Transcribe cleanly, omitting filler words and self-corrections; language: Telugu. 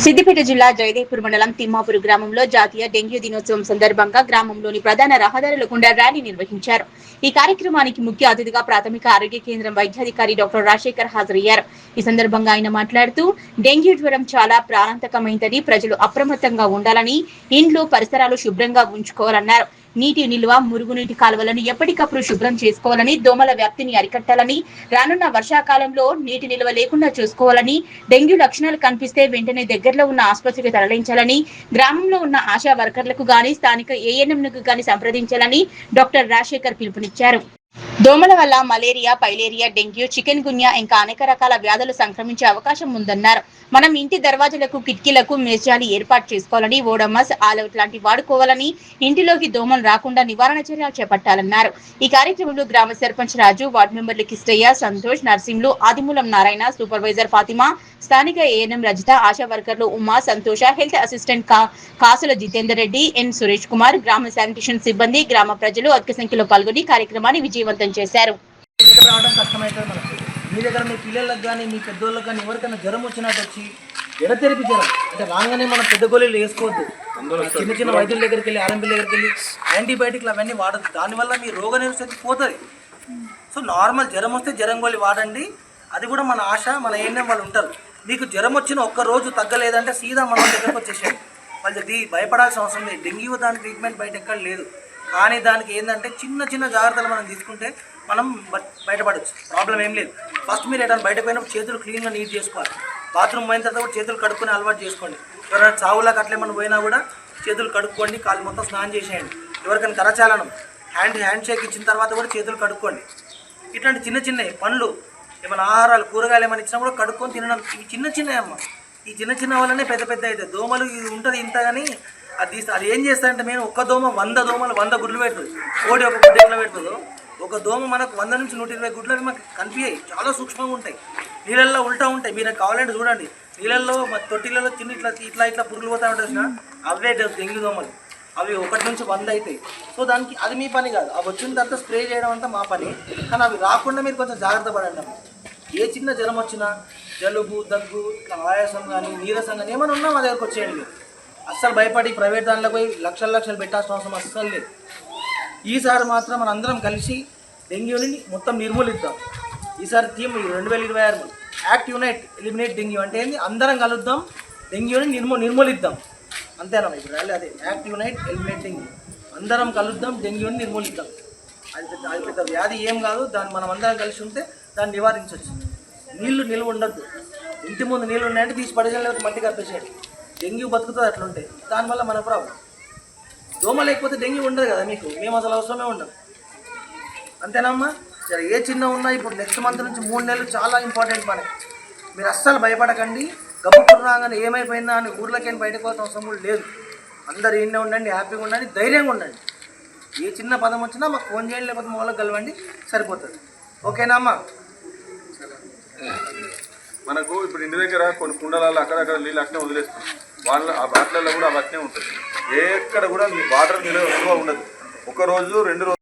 సిద్దిపేట జిల్లా జయదేవ్పూర్ మండలం తిమ్మాపూర్ గ్రామంలో జాతీయ డెంగ్యూ దినోత్సవం సందర్భంగా గ్రామంలోని ప్రధాన రహదారుల గుండా ర్యాలీ నిర్వహించారు. ఈ కార్యక్రమానికి ముఖ్య అతిథిగా ప్రాథమిక ఆరోగ్య కేంద్రం వైద్యాధికారి డాక్టర్ రాజశేఖర్ హాజరయ్యారు. ఈ సందర్భంగా ఆయన మాట్లాడుతూ డెంగ్యూ జ్వరం చాలా ప్రాణాంతకమైనదని, ప్రజలు అప్రమత్తంగా ఉండాలని, ఇండ్లు పరిసరాలు శుభ్రంగా ఉంచుకోవాలన్నారు. నీటి నిల్వ, మురుగునీటి కాలువలను ఎప్పటికప్పుడు శుభ్రం చేసుకోవాలని, దోమల వ్యాప్తిని అరికట్టాలని, రానున్న వర్షాకాలంలో నీటి నిల్వ లేకుండా చూసుకోవాలని, డెంగ్యూ లక్షణాలు కనిపిస్తే వెంటనే దగ్గరలో ఉన్న ఆసుపత్రికి తరలించాలని, గ్రామంలో ఉన్న ఆశా వర్కర్లకు గాని స్థానిక ఏఎన్ఎంలకు గాని సంప్రదించాలని డాక్టర్ రాజశేఖర్ పిలుపునిచ్చారు. దోమల వల్ల మలేరియా, పైలేరియా, డెంగ్యూ, చికెన్ గున్యా ఇంకా అనేక రకాల వ్యాధులు సంక్రమించే అవకాశం ఉందన్నారు. మనం ఇంటి దర్వాజలకు, కిటికీలకు మేజాలి ఏర్పాటు చేసుకోవాలని, ఓడోమస్, ఆల్అవుట్ లాంటి వాడుకోవాలని, ఇంటిలోకి దోమలు రాకుండా నివారణ చర్యలు చేపట్టాలన్నారు. ఈ కార్యక్రమంలో గ్రామ సర్పంచ్ రాజు, వార్డు మెంబర్లు కిష్టయ్య, సంతోష్, నర్సింహులు, ఆదిమూలం నారాయణ, సూపర్వైజర్ ఫాతిమా, స్థానిక ఏఎన్ఎం రజిత, ఆశా వర్కర్లు ఉమా, సంతోష, హెల్త్ అసిస్టెంట్ కాసుల జితేందర్ రెడ్డి, ఎన్ సురేష్ కుమార్, గ్రామ శానిటేషన్ సిబ్బంది, గ్రామ ప్రజలు అధిక సంఖ్యలో పాల్గొని కార్యక్రమాన్ని విజయవంతం చేశారు. మీ దగ్గర మీ పిల్లలకు కానీ మీ పెద్దోళ్ళకి కానీ ఎవరికైనా జ్వరం వచ్చినట్టు వచ్చి ఎడతెరిపి జ్వరం అంటే రాగానే మనం పెద్ద గోళీలు వేసుకోవద్దు. చిన్న చిన్న వైద్యుల దగ్గరికి వెళ్ళి, ఆర్ఎంపీ దగ్గరికి వెళ్ళి యాంటీబయాటిక్లు అవన్నీ వాడద్దు. దానివల్ల మీ రోగ నిరోధక పోతుంది. సో నార్మల్ జ్వరం వస్తే జ్వరం గోళీ వాడండి. అది కూడా మన ఆశ, మన ఏఎన్ఎం వాళ్ళు ఉంటారు. మీకు జ్వరం వచ్చిన ఒక్క రోజు తగ్గలేదంటే సీదా మన దగ్గరకు వచ్చేసేయండి. వాళ్ళకి భయపడాల్సిన అవసరం లేదు. డెంగ్యూ దాని ట్రీట్మెంట్ బయట ఎక్కడ లేదు. కానీ దానికి ఏంటంటే చిన్న చిన్న జాగ్రత్తలు మనం తీసుకుంటే మనం బయటపడవచ్చు. ప్రాబ్లం ఏం లేదు. ఫస్ట్ మీరు ఎక్కడ బయటకు పోయినప్పుడు చేతులు క్లీన్గా నీట్ చేసుకోవాలి. బాత్రూమ్ పోయిన తర్వాత కూడా చేతులు కడుక్కుని అలవాటు చేసుకోండి. ఎవరైనా చావులకు అట్లే మనం పోయినా కూడా చేతులు కడుక్కోండి, కాళ్ళు మొత్తం స్నానం చేసేయండి. ఎవరికైనా కరచాలనం హ్యాండ్ షేక్ ఇచ్చిన తర్వాత కూడా చేతులు కడుక్కోండి. ఇట్లాంటి చిన్న చిన్నవి పనులు, ఏమైనా ఆహారాలు, కూరగాయలు ఏమైనా ఇచ్చినా కూడా కడుక్కొని తినడం. ఇవి చిన్న చిన్నవి అమ్మ. ఈ చిన్న చిన్న వల్లనే పెద్ద పెద్ద అవుతాయి. దోమలు ఇది ఉంటుంది ఇంత, కానీ అది ఏం చేస్తారంటే మేము ఒక్క దోమ 100 దోమలు 100 గుడ్లు పెడుతుంది. కోడి ఒక గుడ్డు ఎట్లా పెడుతుందో ఒక దోమ మనకు 100 నుంచి 120 గుడ్లు అవి మాకు కనిపించాయి. చాలా సూక్ష్మంగా ఉంటాయి. నీళ్ళల్లో ఉల్టా ఉంటాయి. మీరు కావాలంటే చూడండి. నీళ్ళల్లో తొట్టిలలో తిని ఇట్లా పురుగులు పోతా ఉంటాయి. అవే డెంగ్యూ దోమలు. అవి 1 నుంచి 100 అవుతాయి. సో దానికి అది మీ పని కాదు. అవి వచ్చిన తర్వాత స్ప్రే చేయడం అంతా మా పని. కానీ అవి రాకుండా మీరు కొంచెం జాగ్రత్త పడండి. ఏ చిన్న జ్వరం వచ్చినా, జలుబు, దగ్గు, ఆయాసం కానీ, నీరసం కానీ ఏమైనా ఉన్నా మా దగ్గరకు వచ్చేయండి. అస్సలు భయపడి ప్రైవేట్ దాంట్లో పోయి లక్షలు పెట్టాల్సిన అవసరం అస్సలు లేదు. ఈసారి మాత్రం మన అందరం కలిసి డెంగ్యూని మొత్తం నిర్మూలిద్దాం. ఈసారి theme 2026 act unite eliminate dengue అంటే ఏంది? అందరం కలుద్దాం, డెంగ్యూని నిర్మూలిద్దాం. అంతేనా? ఇప్పుడు అదే యాక్ట్ యునైట్ ఎలిమినేట్ డెంగ్యూ. అందరం కలుద్దాం, డెంగ్యూని నిర్మూలిద్దాం. అది పెద్ద వ్యాధి ఏం కాదు. దాన్ని మనం అందరం కలిసి ఉంటే దాన్ని నివారించవచ్చు. నీళ్లు నిల్వ ఉండద్దు. ఇంటి ముందు నీళ్ళు ఉన్నాయంటే తీసి పడేసాలి, లేకపోతే మట్టి కప్పేసేయండి. డెంగ్యూ బతుకుతుంది అట్లుంటే. దానివల్ల మన ప్రాబ్లం. దోమ లేకపోతే డెంగ్యూ ఉండదు కదా మీకు. మేము అసలు అవసరమే ఉండదు. అంతేనమ్మా? సరే, ఏ చిన్న ఉన్నా ఇప్పుడు నెక్స్ట్ మంత్ నుంచి 3 నెలలు చాలా ఇంపార్టెంట్ మనకి. మీరు అస్సలు భయపడకండి. గబ్బుకున్నాగానే ఏమైపోయిందా అని ఊర్లోకి బయటకు పోతాం అవసరం కూడా లేదు. అందరు ఈయనే ఉండండి, హ్యాపీగా ఉండండి, ధైర్యంగా ఉండండి. ఏ చిన్న పదం వచ్చినా మాకు ఫోన్ చేయండి, లేకపోతే మా వాళ్ళకి కలవండి, సరిపోతుంది. ఓకేనా అమ్మా? మనకు ఇప్పుడు ఇంటి దగ్గర కొన్ని కుండలలో అక్కడక్కడ నీళ్ళు అట్నే వదిలేస్తాం. ఆ బాటిల్లో కూడా అవి అట్నే ఉంటుంది. ఎక్కడ కూడా వాటర్ నిల్వ ఉండదు. 1 రోజు 2 రోజులు